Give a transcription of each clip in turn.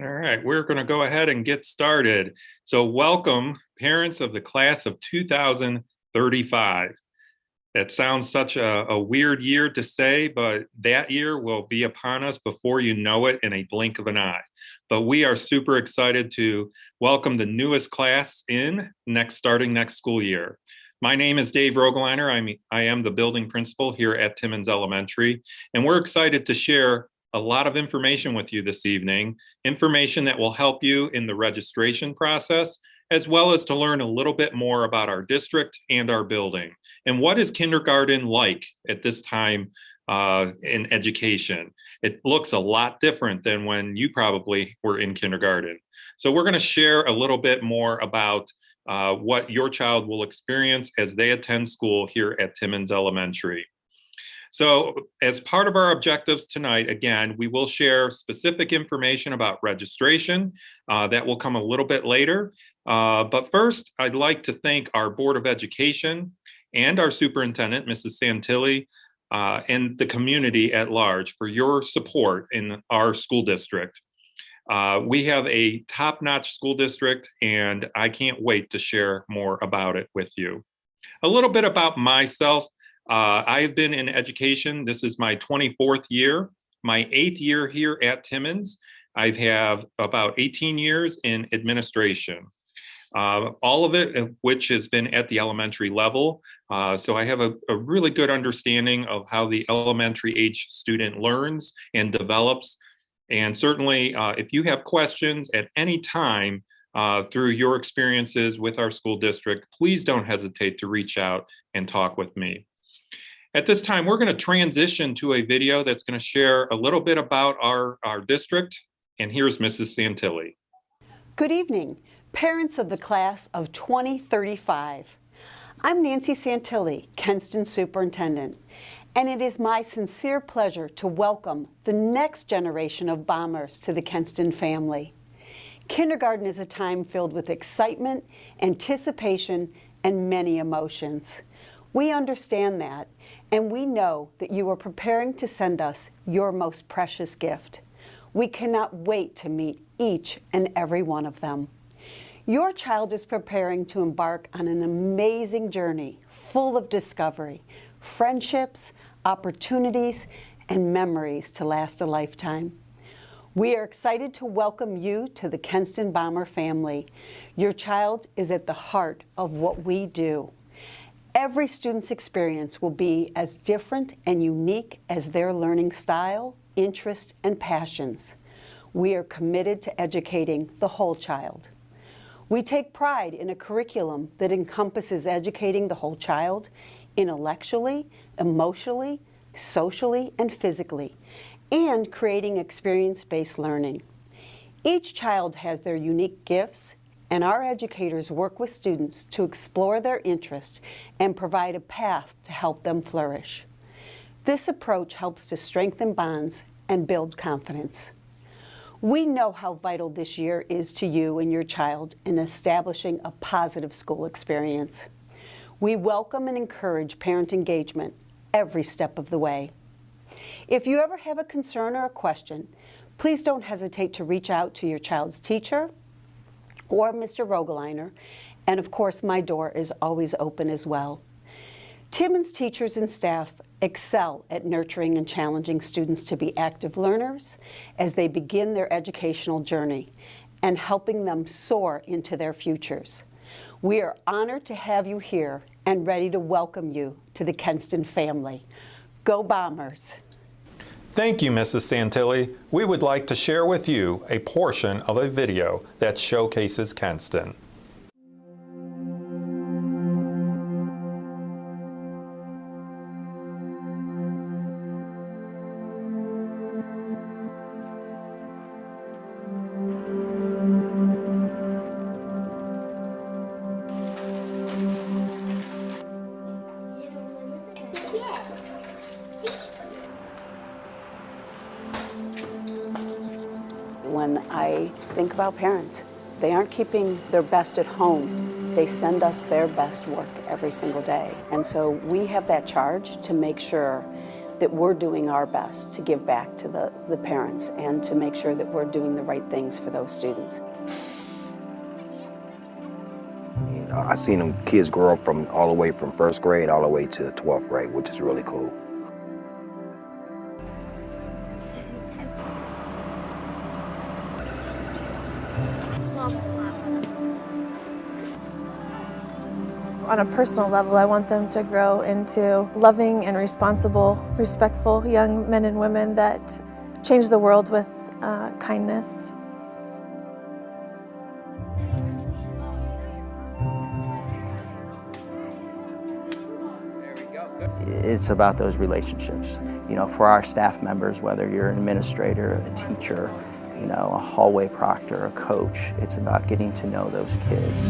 All right, we're going to go ahead and get started. So welcome, parents of the class of 2035. That sounds such a weird year to say, but that year will be upon us before you know it in a blink of an eye. But we are super excited to welcome the newest class starting next school year. My name is Dave Rogeliner. I am the building principal here at Timmins Elementary, and we're excited to share a lot of information with you this evening, information that will help you in the registration process, as well as to learn a little bit more about our district and our building. And what is kindergarten like at this time in education? It looks a lot different than when you probably were in kindergarten. So we're going to share a little bit more about what your child will experience as they attend school here at Timmins Elementary. So as part of our objectives tonight, again, we will share specific information about registration. That will come a little bit later. But first, I'd like to thank our Board of Education and our Superintendent, Mrs. Santilli, and the community at large for your support in our school district. We have a top-notch school district, and I can't wait to share more about it with you. A little bit about myself. I have been in education. This is my 24th year, my 8th year here at Timmins. I have about 18 years in administration. All of it, which has been at the elementary level. So I have a really good understanding of how the elementary age student learns and develops. And certainly, if you have questions at any time through your experiences with our school district, please don't hesitate to reach out and talk with me. At this time, we're going to transition to a video that's going to share a little bit about our district. And here's Mrs. Santilli. Good evening, parents of the class of 2035. I'm Nancy Santilli, Kenston Superintendent, and it is my sincere pleasure to welcome the next generation of bombers to the Kenston family. Kindergarten is a time filled with excitement, anticipation, and many emotions. We understand that, and we know that you are preparing to send us your most precious gift. We cannot wait to meet each and every one of them. Your child is preparing to embark on an amazing journey full of discovery, friendships, opportunities, and memories to last a lifetime. We are excited to welcome you to the Kenston Bomber family. Your child is at the heart of what we do. Every student's experience will be as different and unique as their learning style, interest, and passions. We are committed to educating the whole child. We take pride in a curriculum that encompasses educating the whole child intellectually, emotionally, socially, and physically, and creating experience-based learning. Each child has their unique gifts, and our educators work with students to explore their interests and provide a path to help them flourish. This approach helps to strengthen bonds and build confidence. We know how vital this year is to you and your child in establishing a positive school experience. We welcome and encourage parent engagement every step of the way. If you ever have a concern or a question, please don't hesitate to reach out to your child's teacher or Mr. Rogeliner, and of course my door is always open as well. Timmins teachers and staff excel at nurturing and challenging students to be active learners as they begin their educational journey and helping them soar into their futures. We are honored to have you here and ready to welcome you to the Kenston family. Go Bombers! Thank you, Mrs. Santilli. We would like to share with you a portion of a video that showcases Kenston. When I think about parents, they aren't keeping their best at home. They send us their best work every single day. And so we have that charge to make sure that we're doing our best to give back to the parents and to make sure that we're doing the right things for those students. I seen them kids grow up from all the way from first grade all the way to 12th grade, which is really cool. On a personal level, I want them to grow into loving and responsible, respectful young men and women that change the world with kindness. It's about those relationships. You know, for our staff members, whether you're an administrator, a teacher, you know, a hallway proctor, a coach, it's about getting to know those kids.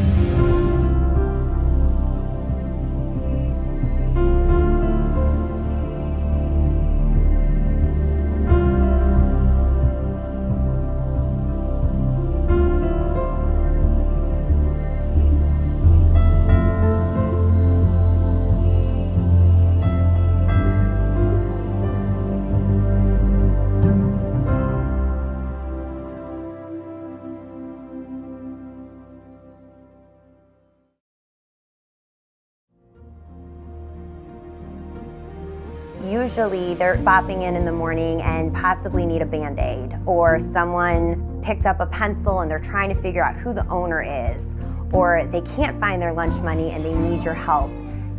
Usually they're bopping in the morning and possibly need a Band-Aid, or someone picked up a pencil and they're trying to figure out who the owner is, or they can't find their lunch money and they need your help.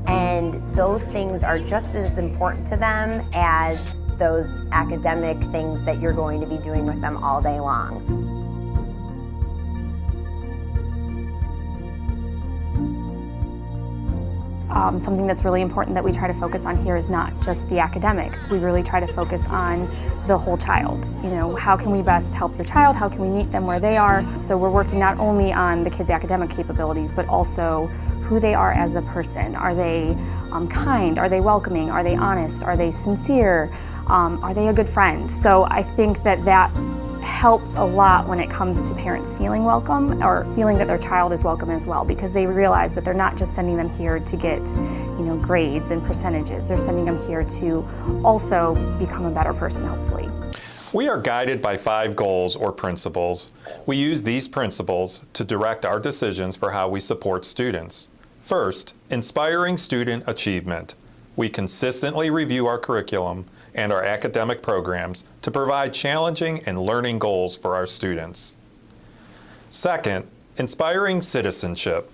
And those things are just as important to them as those academic things that you're going to be doing with them all day long. Something that's really important that we try to focus on here is not just the academics. We really try to focus on the whole child. You know, how can we best help your child? How can we meet them where they are? So we're working not only on the kids' academic capabilities, but also who they are as a person. Are they kind? Are they welcoming? Are they honest? Are they sincere? Are they a good friend? So I think that helps a lot when it comes to parents feeling welcome or feeling that their child is welcome as well, because they realize that they're not just sending them here to get, you know, grades and percentages. They're sending them here to also become a better person, hopefully. We are guided by 5 goals or principles. We use these principles to direct our decisions for how we support students. First, inspiring student achievement. We consistently review our curriculum and our academic programs to provide challenging and learning goals for our students. Second, inspiring citizenship.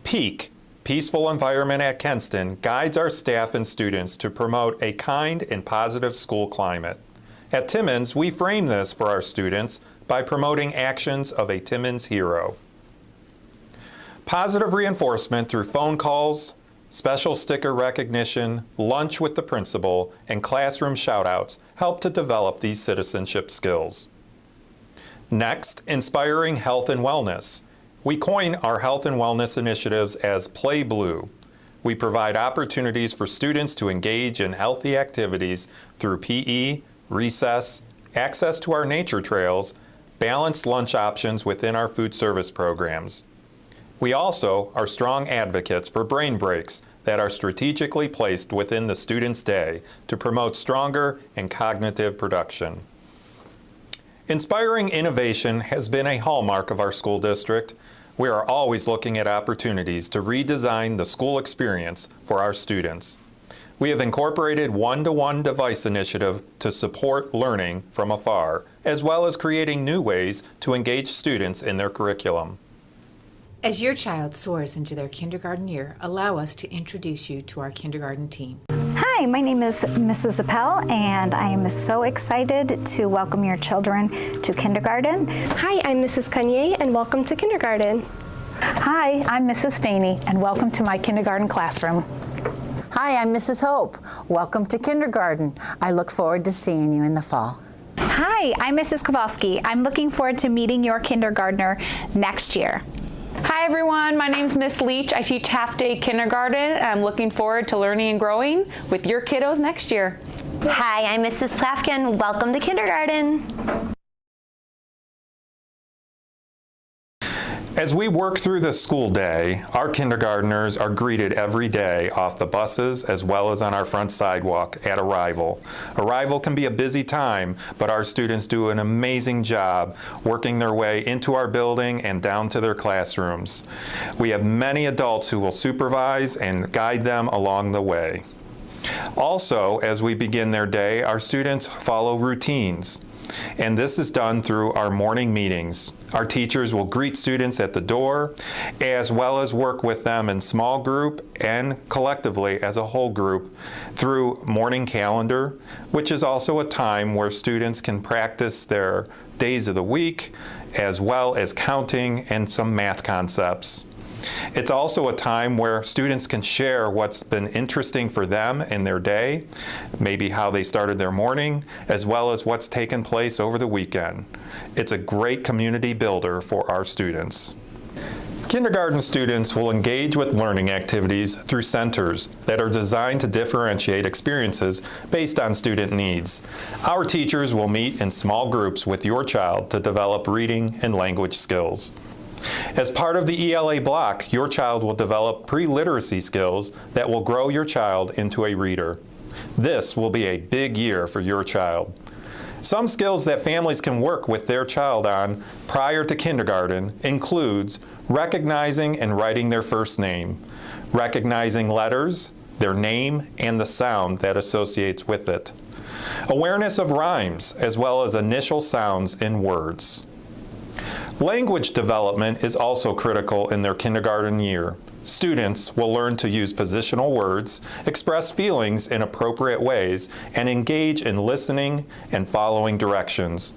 PEAK, Peaceful Environment at Kenston, guides our staff and students to promote a kind and positive school climate. At Timmons, we frame this for our students by promoting actions of a Timmons hero. Positive reinforcement through phone calls, special sticker recognition, lunch with the principal, and classroom shout-outs help to develop these citizenship skills. Next, inspiring health and wellness. We coin our health and wellness initiatives as Play Blue. We provide opportunities for students to engage in healthy activities through PE, recess, access to our nature trails, balanced lunch options within our food service programs. We also are strong advocates for brain breaks that are strategically placed within the student's day to promote stronger and cognitive production. Inspiring innovation has been a hallmark of our school district. We are always looking at opportunities to redesign the school experience for our students. We have incorporated one-to-one device initiative to support learning from afar, as well as creating new ways to engage students in their curriculum. As your child soars into their kindergarten year, allow us to introduce you to our kindergarten team. Hi, my name is Mrs. Appel, and I am so excited to welcome your children to kindergarten. Hi, I'm Mrs. Cunier, and welcome to kindergarten. Hi, I'm Mrs. Faney, and welcome to my kindergarten classroom. Hi, I'm Mrs. Hope. Welcome to kindergarten. I look forward to seeing you in the fall. Hi, I'm Mrs. Kowalski. I'm looking forward to meeting your kindergartner next year. Hi everyone, my name's Miss Leach. I teach half-day kindergarten, and I'm looking forward to learning and growing with your kiddos next year. Hi, I'm Mrs. Plafkin. Welcome to kindergarten. As we work through the school day, our kindergartners are greeted every day off the buses as well as on our front sidewalk at arrival. Arrival can be a busy time, but our students do an amazing job working their way into our building and down to their classrooms. We have many adults who will supervise and guide them along the way. Also, as we begin their day, our students follow routines, and this is done through our morning meetings. Our teachers will greet students at the door, as well as work with them in small group and collectively as a whole group through morning calendar, which is also a time where students can practice their days of the week, as well as counting and some math concepts. It's also a time where students can share what's been interesting for them in their day, maybe how they started their morning, as well as what's taken place over the weekend. It's a great community builder for our students. Kindergarten students will engage with learning activities through centers that are designed to differentiate experiences based on student needs. Our teachers will meet in small groups with your child to develop reading and language skills. As part of the ELA block, your child will develop pre-literacy skills that will grow your child into a reader. This will be a big year for your child. Some skills that families can work with their child on prior to kindergarten includes recognizing and writing their first name, recognizing letters, their name, and the sound that associates with it, awareness of rhymes, as well as initial sounds in words. Language development is also critical in their kindergarten year. Students will learn to use positional words, express feelings in appropriate ways, and engage in listening and following directions.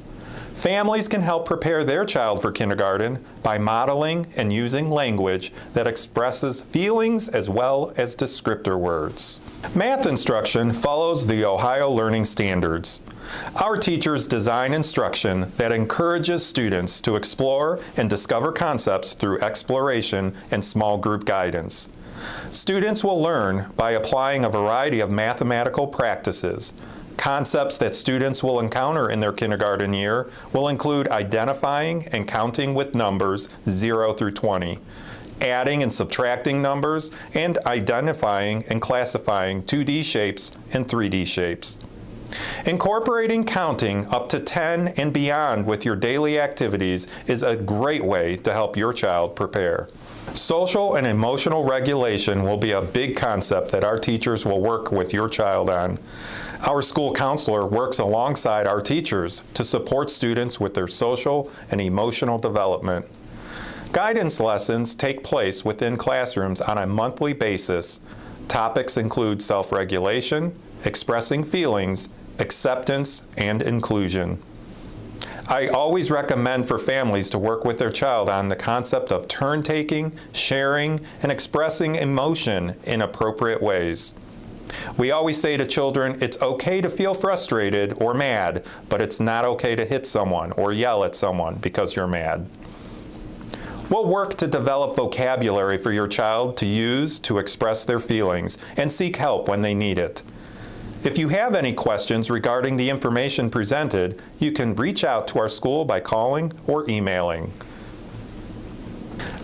Families can help prepare their child for kindergarten by modeling and using language that expresses feelings as well as descriptor words. Math instruction follows the Ohio Learning Standards. Our teachers design instruction that encourages students to explore and discover concepts through exploration and small group guidance. Students will learn by applying a variety of mathematical practices. Concepts that students will encounter in their kindergarten year will include identifying and counting with numbers 0 through 20, adding and subtracting numbers, and identifying and classifying 2D shapes and 3D shapes. Incorporating counting up to 10 and beyond with your daily activities is a great way to help your child prepare. Social and emotional regulation will be a big concept that our teachers will work with your child on. Our school counselor works alongside our teachers to support students with their social and emotional development. Guidance lessons take place within classrooms on a monthly basis. Topics include self-regulation, expressing feelings, acceptance, and inclusion. I always recommend for families to work with their child on the concept of turn-taking, sharing, and expressing emotion in appropriate ways. We always say to children, it's okay to feel frustrated or mad, but it's not okay to hit someone or yell at someone because you're mad. We'll work to develop vocabulary for your child to use to express their feelings and seek help when they need it. If you have any questions regarding the information presented, you can reach out to our school by calling or emailing.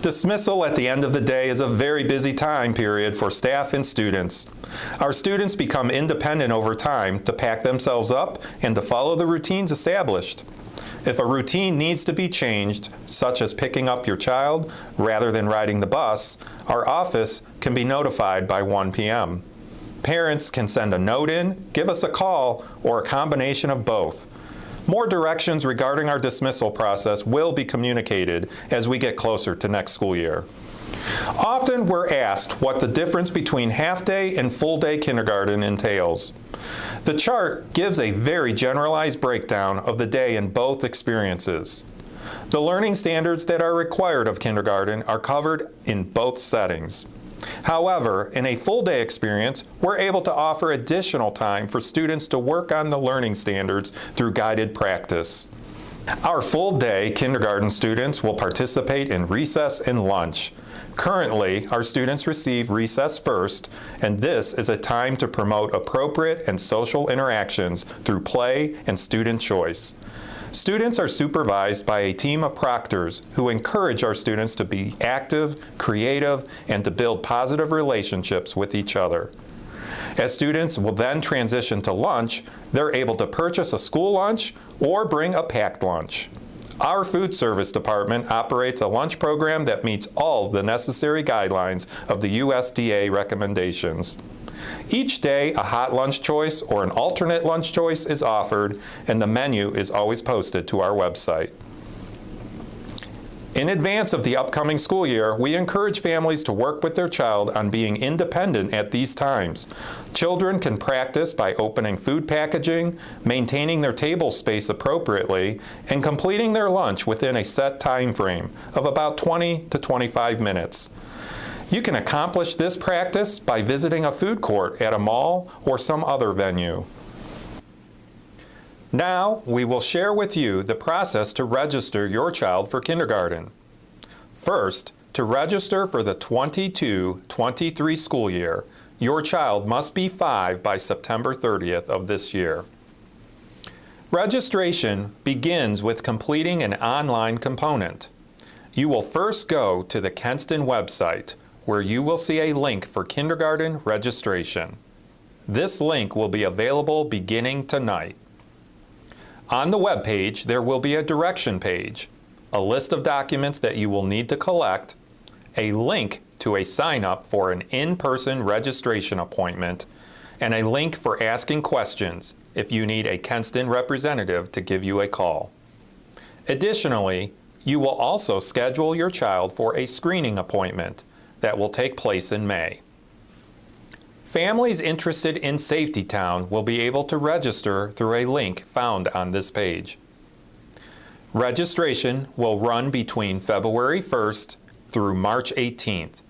Dismissal at the end of the day is a very busy time period for staff and students. Our students become independent over time to pack themselves up and to follow the routines established. If a routine needs to be changed, such as picking up your child rather than riding the bus, our office can be notified by 1 p.m. Parents can send a note in, give us a call, or a combination of both. More directions regarding our dismissal process will be communicated as we get closer to next school year. Often we're asked what the difference between half-day and full-day kindergarten entails. The chart gives a very generalized breakdown of the day in both experiences. The learning standards that are required of kindergarten are covered in both settings. However, in a full-day experience, we're able to offer additional time for students to work on the learning standards through guided practice. Our full-day kindergarten students will participate in recess and lunch. Currently, our students receive recess first, and this is a time to promote appropriate and social interactions through play and student choice. Students are supervised by a team of proctors who encourage our students to be active, creative, and to build positive relationships with each other. As students will then transition to lunch, they're able to purchase a school lunch or bring a packed lunch. Our food service department operates a lunch program that meets all the necessary guidelines of the USDA recommendations. Each day, a hot lunch choice or an alternate lunch choice is offered, and the menu is always posted to our website. In advance of the upcoming school year, we encourage families to work with their child on being independent at these times. Children can practice by opening food packaging, maintaining their table space appropriately, and completing their lunch within a set time frame of about 20 to 25 minutes. You can accomplish this practice by visiting a food court at a mall or some other venue. Now, we will share with you the process to register your child for kindergarten. First, to register for the 22-23 school year, your child must be 5 by September 30th of this year. Registration begins with completing an online component. You will first go to the Kenston website, where you will see a link for kindergarten registration. This link will be available beginning tonight. On the web page, there will be a direction page, a list of documents that you will need to collect, a link to a sign-up for an in-person registration appointment, and a link for asking questions if you need a Kenston representative to give you a call. Additionally, you will also schedule your child for a screening appointment that will take place in May. Families interested in Safety Town will be able to register through a link found on this page. Registration will run between February 1st through March 18th.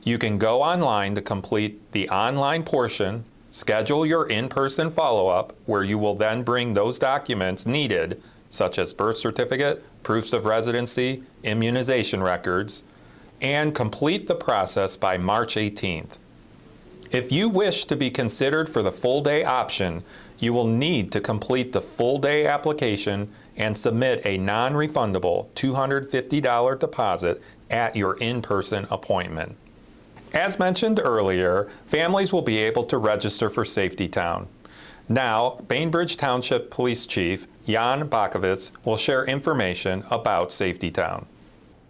You can go online to complete the online portion, schedule your in-person follow-up, where you will then bring those documents needed, such as birth certificate, proofs of residency, immunization records, and complete the process by March 18th. If you wish to be considered for the full-day option, you will need to complete the full-day application and submit a non-refundable $250 deposit at your in-person appointment. As mentioned earlier, families will be able to register for Safety Town. Now, Bainbridge Township Police Chief Jan Bakovitz will share information about Safety Town.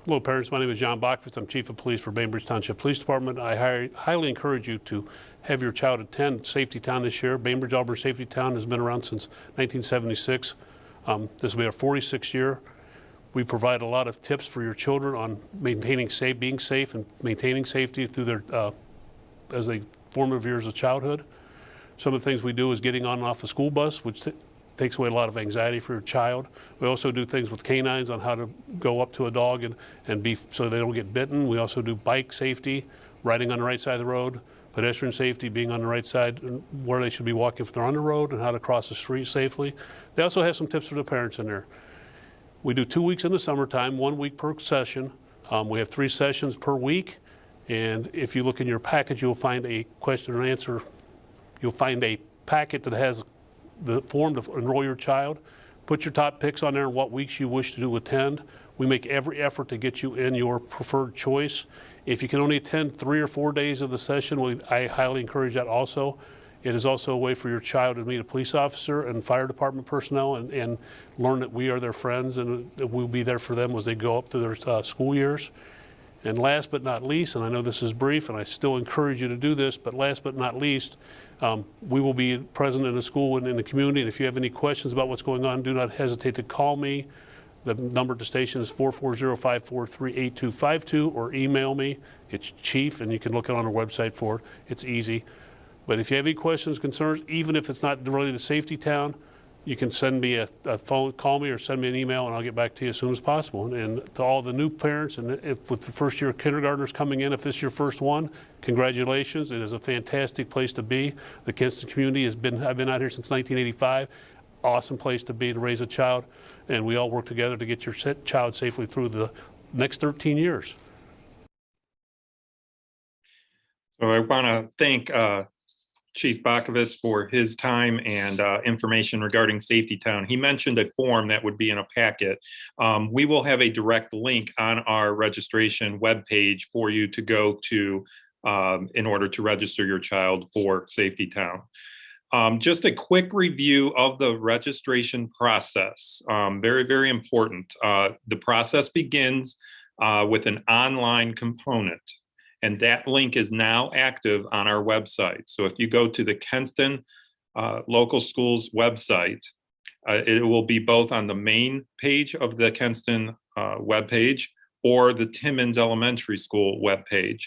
Hello parents, my name is John Bakovitz. I'm Chief of Police for Bainbridge Township Police Department. I highly encourage you to have your child attend Safety Town this year. Bainbridge Auburn Safety Town has been around since 1976. This will be our 46th year. We provide a lot of tips for your children on being safe and maintaining safety through their as they formative years of childhood. Some of the things we do is getting on and off the school bus, which takes away a lot of anxiety for your child. We also do things with canines on how to go up to a dog and be so they don't get bitten. We also do bike safety, riding on the right side of the road, pedestrian safety, being on the right side, where they should be walking if they're on the road, and how to cross the street safely. They also have some tips for the parents in there. We do 2 weeks in the summertime, 1 week per session. We have 3 sessions per week, and if you look in your package, you'll find a question and answer. You'll find a packet that has the form to enroll your child. Put your top picks on there and what weeks you wish to attend. We make every effort to get you in your preferred choice. If you can only attend 3 or 4 days of the session, I highly encourage that also. It is also a way for your child to meet a police officer and fire department personnel and learn that we are their friends and that we'll be there for them as they go up through their school years. And last but not least, and I know this is brief and I still encourage you to do this, but last but not least, we will be present in the school and in the community. And if you have any questions about what's going on, do not hesitate to call me. The number at the station is 440-543-8252, or email me. It's Chief, and you can look it on our website for it. It's easy. But if you have any questions, concerns, even if it's not related to Safety Town, you can send me a phone, call me, or send me an email, and I'll get back to you as soon as possible. And to all the new parents, and with the first year kindergartners coming in, if this is your first one, congratulations. It is a fantastic place to be. The Kenston community I've been out here since 1985. Awesome place to be to raise a child, and we all work together to get your child safely through the next 13 years. So I want to thank Chief Bakovitz for his time and information regarding Safety Town. He mentioned a form that would be in a packet. We will have a direct link on our registration webpage for you to go to in order to register your child for Safety Town. Just a quick review of the registration process. Very, very important. The process begins with an online component, and that link is now active on our website. So if you go to the Kenston Local Schools website, it will be both on the main page of the Kenston webpage or the Timmins Elementary School webpage.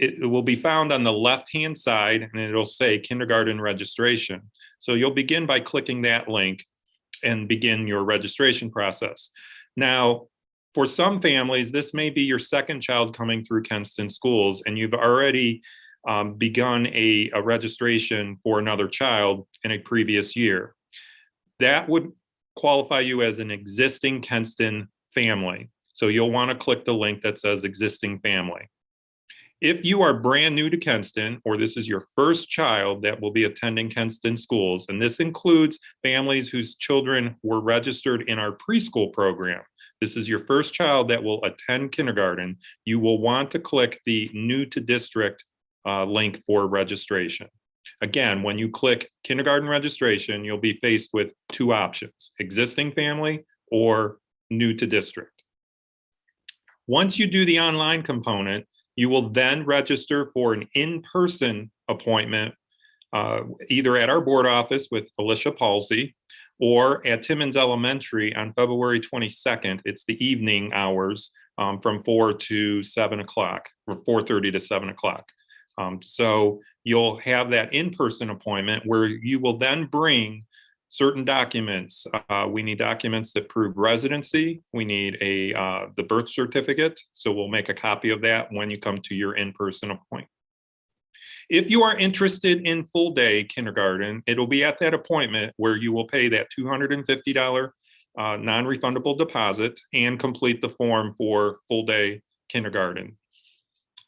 It will be found on the left-hand side, and it'll say kindergarten registration. So you'll begin by clicking that link and begin your registration process. Now, for some families, this may be your second child coming through Kenston Schools, and you've already begun a registration for another child in a previous year. That would qualify you as an existing Kenston family. So you'll want to click the link that says existing family. If you are brand new to Kenston, or this is your first child that will be attending Kenston Schools, and this includes families whose children were registered in our preschool program, this is your first child that will attend kindergarten, you will want to click the New to District link for registration. Again, when you click kindergarten registration, you'll be faced with two options: existing family or new to district. Once you do the online component, you will then register for an in-person appointment, either at our board office with Alicia Palsy or at Timmins Elementary on February 22nd. It's the evening hours from 4 to 7 o'clock, or 4:30 to 7 o'clock. So you'll have that in-person appointment where you will then bring certain documents. We need documents that prove residency. We need the birth certificate. So we'll make a copy of that when you come to your in-person appointment. If you are interested in full day kindergarten, it'll be at that appointment where you will pay that $250 non-refundable deposit and complete the form for full day kindergarten.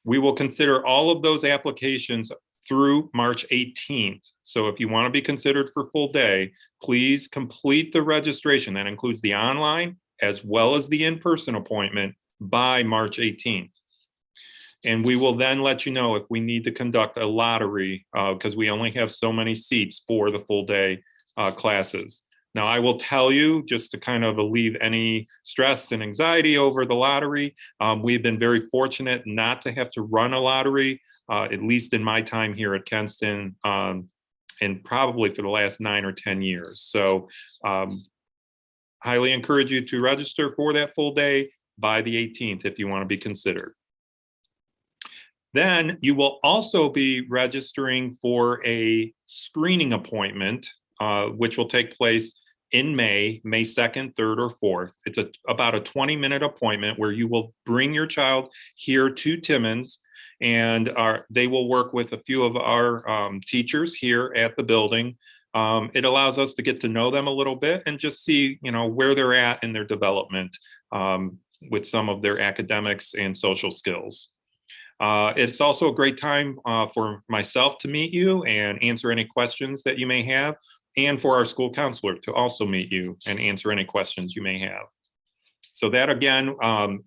We will consider all of those applications through March 18th. So if you want to be considered for full day, please complete the registration. That includes the online as well as the in-person appointment by March 18th. And we will then let you know if we need to conduct a lottery because we only have so many seats for the full day classes. Now, I will tell you, just to kind of alleviate any stress and anxiety over the lottery, we've been very fortunate not to have to run a lottery, at least in my time here at Kenston, and probably for the last 9 or 10 years. So highly encourage you to register for that full day by the 18th if you want to be considered. Then you will also be registering for a screening appointment, which will take place in May 2nd, 3rd, or 4th. It's about a 20-minute appointment where you will bring your child here to Timmons, and they will work with a few of our teachers here at the building. It allows us to get to know them a little bit and just see, where they're at in their development with some of their academics and social skills. It's also a great time for myself to meet you and answer any questions that you may have, and for our school counselor to also meet you and answer any questions you may have. So that, again,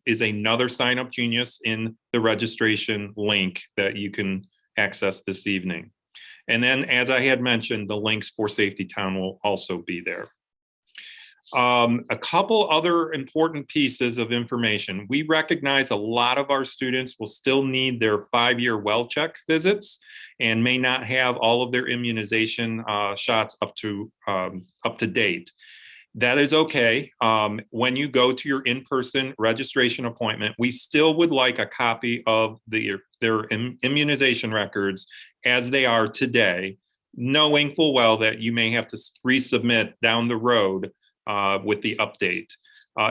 is another Sign Up Genius in the registration link that you can access this evening. And then, as I had mentioned, the links for Safety Town will also be there. A couple other important pieces of information. We recognize a lot of our students will still need their 5-year well check visits and may not have all of their immunization shots up to date. That is okay. When you go to your in-person registration appointment, we still would like a copy of their immunization records as they are today, knowing full well that you may have to resubmit down the road with the update.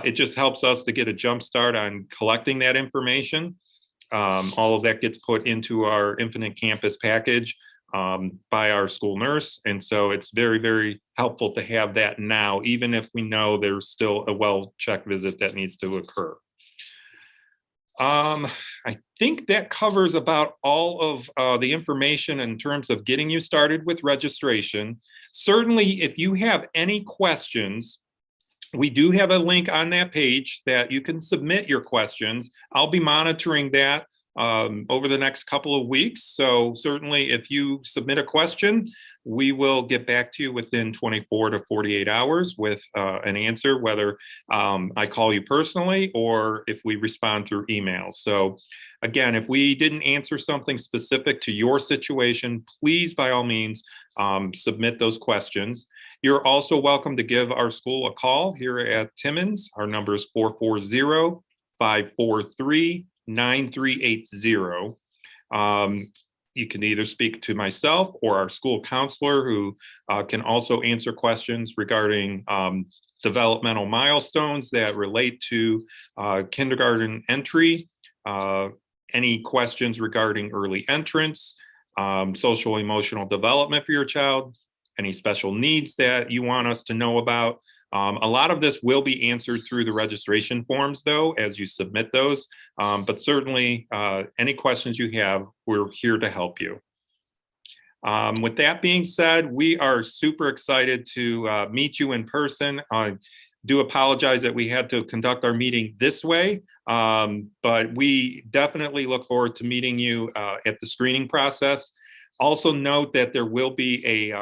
It just helps us to get a jump start on collecting that information. All of that gets put into our Infinite Campus package by our school nurse. And so it's very, very helpful to have that now, even if we know there's still a well check visit that needs to occur. I think that covers about all of the information in terms of getting you started with registration. Certainly, if you have any questions, we do have a link on that page that you can submit your questions. I'll be monitoring that over the next couple of weeks. So certainly if you submit a question, we will get back to you within 24 to 48 hours with an answer, whether I call you personally or if we respond through email. So again, if we didn't answer something specific to your situation, please, by all means, submit those questions. You're also welcome to give our school a call here at Timmins. Our number is 440-543-9380. You can either speak to myself or our school counselor, who can also answer questions regarding developmental milestones that relate to kindergarten entry, any questions regarding early entrance, social emotional development for your child, any special needs that you want us to know about. A lot of this will be answered through the registration forms, though, as you submit those. But certainly, any questions you have, we're here to help you. With that being said, we are super excited to meet you in person. I do apologize that we had to conduct our meeting this way, but we definitely look forward to meeting you at the screening process. Also note that there will be a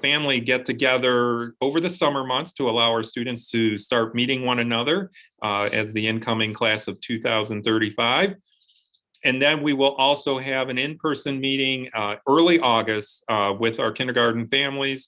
family get-together over the summer months to allow our students to start meeting one another as the incoming class of 2035. And then we will also have an in-person meeting early August with our kindergarten families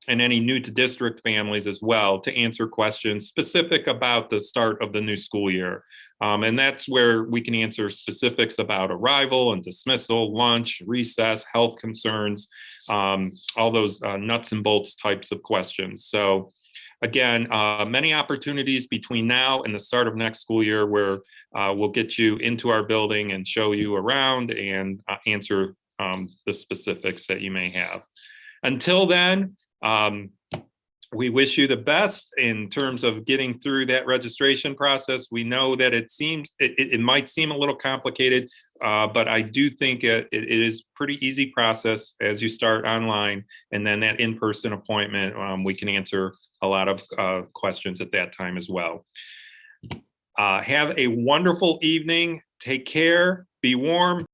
and any new to district families as well, to answer questions specific about the start of the new school year. And that's where we can answer specifics about arrival and dismissal, lunch, recess, health concerns, all those nuts and bolts types of questions. So again, many opportunities between now and the start of next school year where we'll get you into our building and show you around and answer the specifics that you may have. Until then, we wish you the best in terms of getting through that registration process. We know that it might seem a little complicated, but I do think it is pretty easy process as you start online, and then that in-person appointment, we can answer a lot of questions at that time as well. Have a wonderful evening. Take care. Be warm.